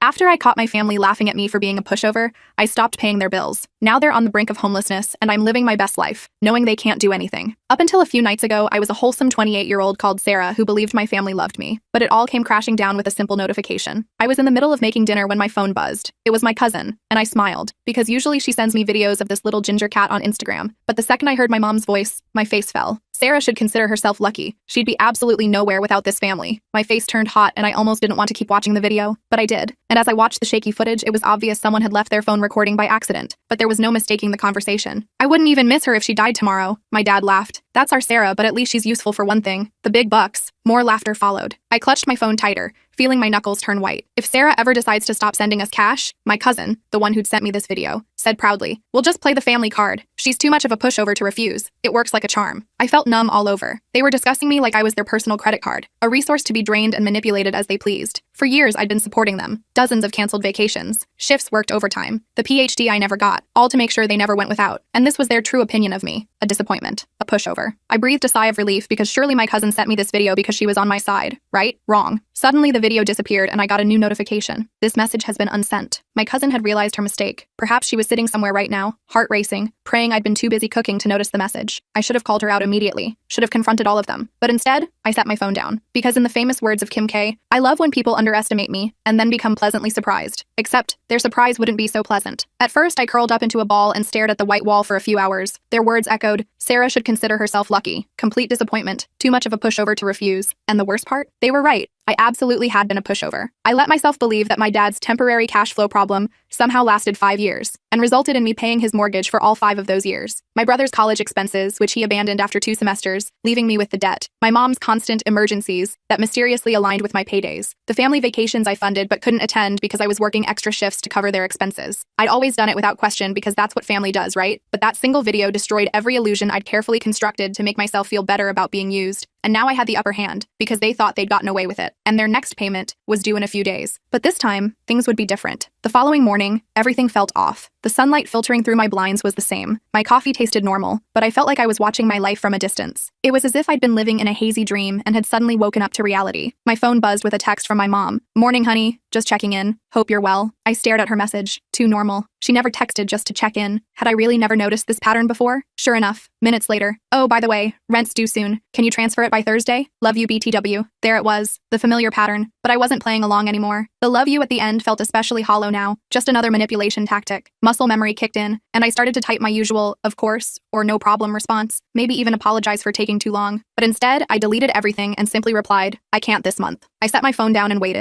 After I caught my family laughing at me for being a pushover, I stopped paying their bills. Now they're on the brink of homelessness, and I'm living my best life, knowing they can't do anything. Up until a few nights ago, I was a wholesome 28-year-old called Sarah who believed my family loved me. But it all came crashing down with a simple notification. I was in the middle of making dinner when my phone buzzed. It was my cousin, and I smiled, because usually she sends me videos of this little ginger cat on Instagram. But the second I heard my mom's voice, my face fell. Sarah should consider herself lucky. She'd be absolutely nowhere without this family. My face turned hot and I almost didn't want to keep watching the video, but I did. And as I watched the shaky footage, it was obvious someone had left their phone recording by accident. But there was no mistaking the conversation. I wouldn't even miss her if she died tomorrow. My dad laughed. That's our Sarah, but at least she's useful for one thing. The big bucks. More laughter followed. I clutched my phone tighter, feeling my knuckles turn white. If Sarah ever decides to stop sending us cash, my cousin, the one who'd sent me this video, said proudly, "We'll just play the family card. She's too much of a pushover to refuse. It works like a charm." I felt numb all over. They were discussing me like I was their personal credit card, a resource to be drained and manipulated as they pleased. For years, I'd been supporting them. Dozens of canceled vacations, shifts worked overtime, the PhD I never got, all to make sure they never went without. And this was their true opinion of me. A disappointment. A pushover. I breathed a sigh of relief because surely my cousin sent me this video because she was on my side, right? Wrong. Suddenly, the video disappeared and I got a new notification. This message has been unsent. My cousin had realized her mistake. Perhaps she was sitting somewhere right now, heart racing, praying I'd been too busy cooking to notice the message. I should have called her out immediately. Should have confronted all of them. But instead, I set my phone down. Because in the famous words of Kim K, I love when people underestimate me and then become pleasantly surprised. Except, their surprise wouldn't be so pleasant. At first, I curled up into a ball and stared at the white wall for a few hours. Their words echoed, "Sarah should consider herself lucky." Complete disappointment. Too much of a pushover to refuse. And the worst part? They were right. I absolutely had been a pushover. I let myself believe that my dad's temporary cash flow problem somehow lasted 5 years and resulted in me paying his mortgage for all 5 of those years. My brother's college expenses, which he abandoned after 2 semesters, leaving me with the debt. My mom's constant emergencies that mysteriously aligned with my paydays. The family vacations I funded but couldn't attend because I was working extra shifts to cover their expenses. I'd always done it without question because that's what family does, right? But that single video destroyed every illusion I'd carefully constructed to make myself feel better about being used. And now I had the upper hand because they thought they'd gotten away with it. And their next payment was due in a few days. But this time, things would be different. The following morning, everything felt off. The sunlight filtering through my blinds was the same. My coffee tasted normal, but I felt like I was watching my life from a distance. It was as if I'd been living in a hazy dream and had suddenly woken up to reality. My phone buzzed with a text from my mom. "Morning, honey. Just checking in. Hope you're well." I stared at her message. Too normal. She never texted just to check in. Had I really never noticed this pattern before? Sure enough, minutes later. "Oh, by the way, rent's due soon. Can you transfer it by Thursday? Love you, BTW." There it was, the familiar pattern, but I wasn't playing along anymore. The "love you" at the end felt especially hollow now, just another manipulation tactic. Muscle memory kicked in, and I started to type my usual, "of course," or "no problem" response, maybe even apologize for taking too long. But instead, I deleted everything and simply replied, "I can't this month." I set my phone down and waited.